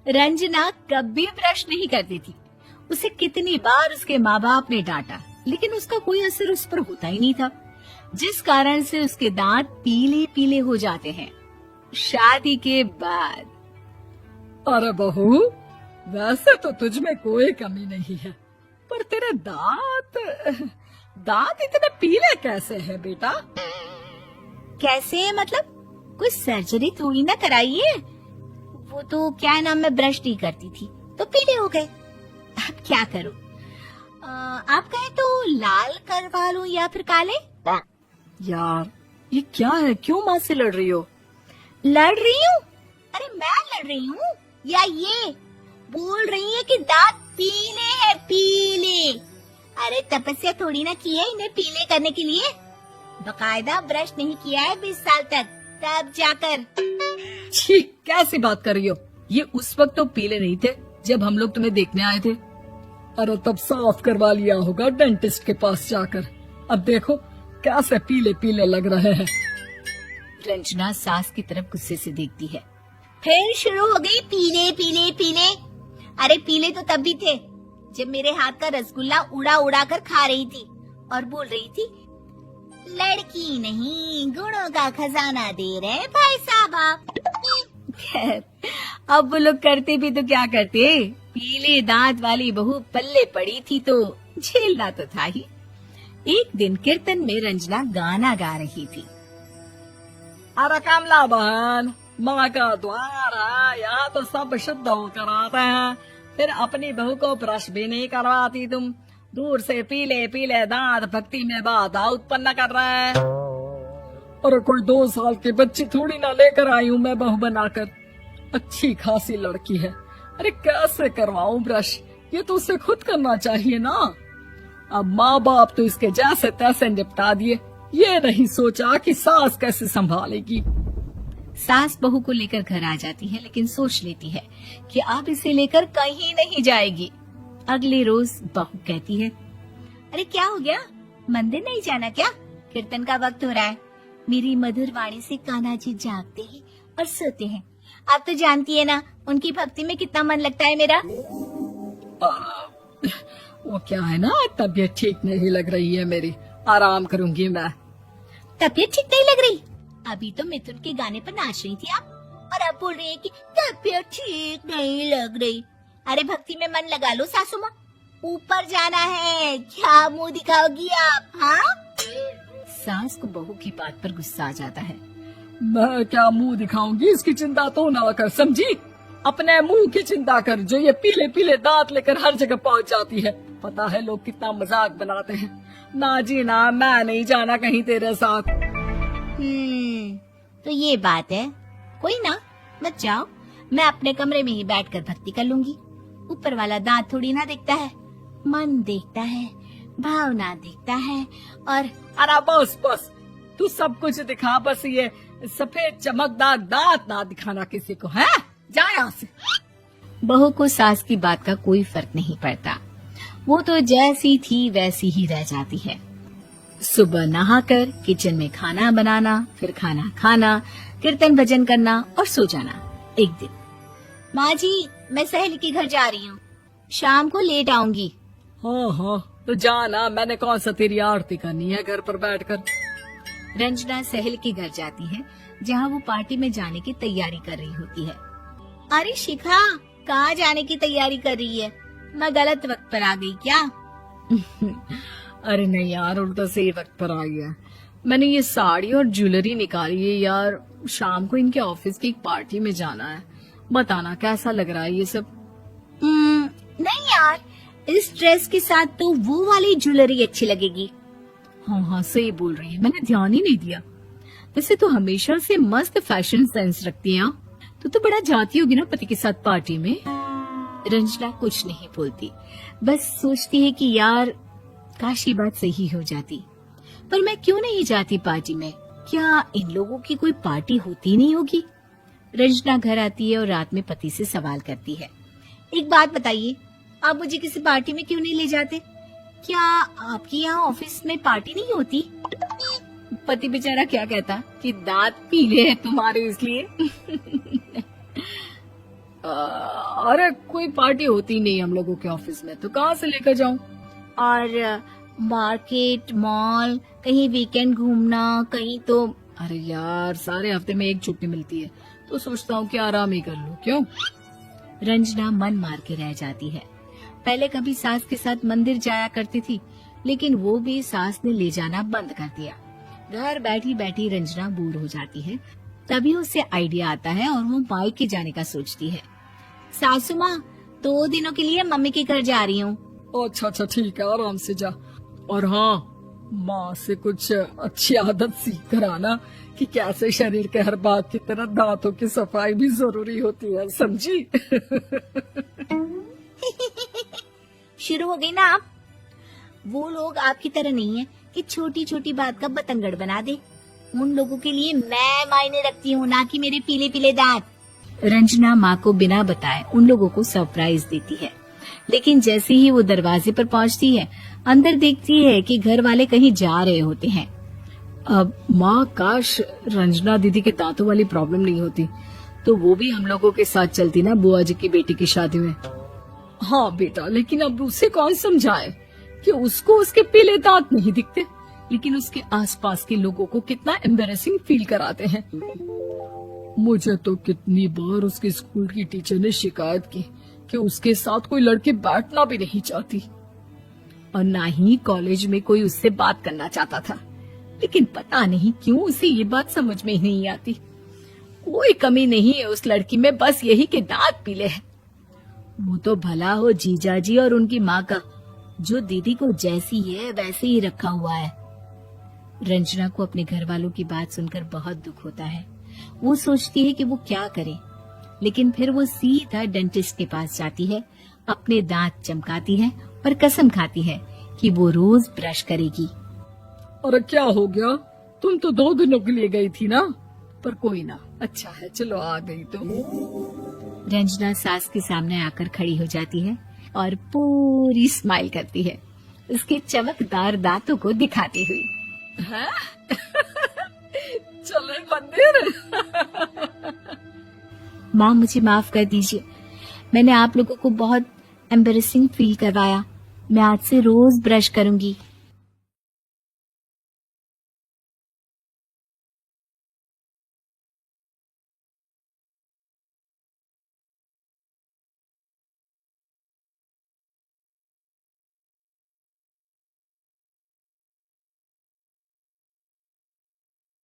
रंजना कभी ब्रश नहीं करती थी। उसे कितनी बार उसके माँ बाप ने डांटा, लेकिन उसका कोई असर उस पर होता ही नहीं था, जिस कारण से उसके दांत पीले पीले हो जाते हैं। शादी के बाद अरे बहू, वैसे तो तुझ में कोई कमी नहीं है, पर तेरे दांत इतने पीले कैसे हैं बेटा? कैसे मतलब? कोई सर्जरी थोड़ी ना कराई है। वो तो क्या नाम, मैं ब्रश नहीं करती थी तो पीले हो गए। अब क्या करूं? आप कहें तो लाल करवा लूं या फिर काले? यार ये क्या है, क्यों माँ से लड़ रही हो? लड़ रही हूँ? अरे मैं लड़ रही हूँ या ये बोल रही है कि दांत पीले हैं, पीले। अरे तपस्या थोड़ी ना की है इन्हें पीले करने के लिए। बकायदा ब्रश नहीं किया है 20 साल तक, तब जाकर। छी, कैसी बात कर रही हो? ये उस वक्त तो पीले नहीं थे जब हम लोग तुम्हें देखने आए थे। अरे तब साफ करवा लिया होगा डेंटिस्ट के पास जाकर। अब देखो कैसे पीले पीले लग रहे हैं। रंजना सास की तरफ गुस्से से देखती है। फिर शुरू हो गई पीले पीले पीले। अरे पीले तो तब भी थे जब मेरे हाथ का रसगुल्ला उड़ा उड़ा कर खा रही थी और बोल रही थी, लड़की नहीं गुणों का खजाना दे रहे भाई साहब आप। खैर, अब वो लोग करते भी तो क्या करते, पीले दांत वाली बहू पल्ले पड़ी थी तो झेलना तो था ही। एक दिन कीर्तन में रंजना गाना गा रही थी। अरे कमला बहन, माँ का द्वार है, यहाँ तो सब शुद्ध होकर आते हैं, फिर अपनी बहू को ब्रश भी नहीं करवाती तुम। दूर से पीले पीले दांत भक्ति में बाधा उत्पन्न कर रहे हैं। अरे कोई 2 साल की बच्ची थोड़ी ना लेकर आई हूँ मैं बहू बनाकर। अच्छी खासी लड़की है, अरे कैसे करवाऊं ब्रश? ये तो उसे खुद करना चाहिए ना। अब माँ बाप तो इसके जैसे तैसे निपटा दिए, ये नहीं सोचा कि सास कैसे संभालेगी। सास बहू को लेकर घर आ जाती है, लेकिन सोच लेती है कि अब इसे लेकर कहीं नहीं जाएगी। अगले रोज बहू कहती है, अरे क्या हो गया, मंदिर नहीं जाना क्या? कीर्तन का वक्त हो रहा है। मेरी मधुर वाणी से कान्हा जी जागते हैं और सोते हैं। आप तो जानती है ना उनकी भक्ति में कितना मन लगता है मेरा। वो क्या है ना, तबीयत ठीक नहीं लग रही है मेरी, आराम करूंगी मैं। तबीयत ठीक नहीं लग रही? अभी तो मिथुन के गाने पर नाच रही थी आप, और अब बोल रही है कि तबीयत ठीक नहीं लग रही। अरे भक्ति में मन लगा लो सासू माँ, ऊपर जाना है, क्या मुंह दिखाओगी आप? हाँ? सास को बहू की बात पर गुस्सा आ जाता है। मैं क्या मुंह दिखाऊंगी, इसकी चिंता तो ना कर, समझी? अपने मुंह की चिंता कर, जो ये पीले पीले दांत लेकर हर जगह पहुंच जाती है। पता है लोग कितना मजाक बनाते हैं। ना जी ना, मैं नहीं जाना कहीं तेरे साथ। तो ये बात है, कोई ना, मत जाओ, मैं अपने कमरे में ही बैठकर भक्ति कर लूंगी। ऊपर वाला दांत थोड़ी ना देखता है, मन देखता है, भावना देखता है। और अरे बस बस, तू सब कुछ दिखा, बस ये सफेद चमकदार दांत ना दिखाना किसी को, है? जा यहाँ से। बहू को सास की बात का कोई फर्क नहीं पड़ता, वो तो जैसी थी वैसी ही रह जाती है। सुबह नहाकर किचन में खाना बनाना, फिर खाना खाना, कीर्तन भजन करना और सो जाना। एक दिन, माँ जी मैं सहेली के घर जा रही हूँ, शाम को लेट आऊंगी। हाँ हाँ, तो जाना, मैंने कौन सा तेरी आरती करनी है घर पर बैठकर। रंजना सहेली के घर जाती है, जहाँ वो पार्टी में जाने की तैयारी कर रही होती है। अरे शिखा, कहाँ जाने की तैयारी कर रही है? मैं गलत वक्त पर आ गई क्या? अरे नहीं यार, उल्टा सही वक्त पर आ गया। मैंने ये साड़ी और ज्वेलरी निकाली है यार, शाम को इनके ऑफिस की एक पार्टी में जाना है। बताना कैसा लग रहा है ये सब? नहीं यार, इस ड्रेस के साथ तो वो वाली ज्वेलरी अच्छी लगेगी। हाँ हाँ सही बोल रही है, मैंने ध्यान ही नहीं दिया। वैसे तो हमेशा से मस्त फैशन सेंस रखती है। तो बड़ा जाती होगी ना पति के साथ पार्टी में। रंजना कुछ नहीं बोलती, बस सोचती है कि यार काश ये बात सही हो जाती, पर मैं क्यों नहीं जाती पार्टी में? क्या इन लोगों की कोई पार्टी होती नहीं होगी? रंजना घर आती है और रात में पति से सवाल करती है, एक बात बताइए, आप मुझे किसी पार्टी में क्यों नहीं ले जाते? क्या आपके यहाँ ऑफिस में पार्टी नहीं होती? पति बेचारा क्या कहता कि दांत पीले हैं तुम्हारे इसलिए। अरे कोई पार्टी होती नहीं हम लोगों के ऑफिस में, तो कहाँ से लेकर जाऊं? और मार्केट, मॉल, कहीं वीकेंड घूमना, कहीं तो। अरे यार, सारे हफ्ते में एक छुट्टी मिलती है, तो सोचता हूँ कि आराम ही कर लूं। क्यों? रंजना मन मार के रह जाती है। पहले कभी सास के साथ मंदिर जाया करती थी, लेकिन वो भी सास ने ले जाना बंद कर दिया। घर बैठी बैठी रंजना बोर हो जाती है। तभी उसे आइडिया आता है और वो मायके जाने का सोचती है। सासू माँ, 2 दिनों के लिए मम्मी के घर जा रही हूँ। अच्छा अच्छा, ठीक है, आराम से जा। और हाँ, माँ से कुछ अच्छी आदत सीख कर आना कि कैसे शरीर के हर भाग की तरह दांतों की सफाई भी जरूरी होती है, समझी? शुरू हो गई ना आप? वो लोग आपकी तरह नहीं है कि छोटी छोटी बात का बतंगड़ बना दे। उन लोगों के लिए मैं मायने रखती हूँ, ना कि मेरे पीले पीले दांत। रंजना माँ को बिना बताए उन लोगों को सरप्राइज देती है, लेकिन जैसे ही वो दरवाजे पर पहुँचती है, अंदर देखती है कि घर वाले कहीं जा रहे होते हैं। अब माँ, काश रंजना दीदी के दांतों वाली प्रॉब्लम नहीं होती, तो वो भी हम लोगों के साथ चलती ना बुआ जी की बेटी की शादी में। हाँ बेटा, लेकिन अब उसे कौन समझाए कि उसको उसके पीले दांत नहीं दिखते, लेकिन उसके आसपास के लोगों को कितना एम्बैरेसिंग फील कराते हैं। मुझे तो कितनी बार उसके स्कूल की टीचर ने शिकायत की कि उसके साथ कोई लड़की बैठना भी नहीं चाहती, और ना ही कॉलेज में कोई उससे बात करना चाहता था। लेकिन पता नहीं क्यों उसे ये बात समझ में ही नहीं आती। कोई कमी नहीं है उस लड़की में, बस यही कि दांत पीले हैं। वो तो भला हो जीजा जी और उनकी माँ का, जो दीदी को जैसी है वैसे ही रखा हुआ है। रंजना को अपने घर वालों की बात सुनकर बहुत दुख होता है। वो सोचती है कि वो क्या करे, लेकिन फिर वो सीधा डेंटिस्ट के पास जाती है, अपने दांत चमकाती है और कसम खाती है कि वो रोज ब्रश करेगी। अरे क्या हो गया? तुम तो 2 दिनों के लिए गई थी ना, पर कोई ना, अच्छा है, चलो आ गई तो। रंजना सास के सामने आकर खड़ी हो जाती है और पूरी स्माइल करती है, उसके चमकदार दांतों को दिखाती हुई। हैं? चले मंदिर? माँ, मुझे माफ कर दीजिए, मैंने आप लोगों को बहुत एम्बैरेसिंग फील करवाया। मैं आज से रोज ब्रश करूंगी।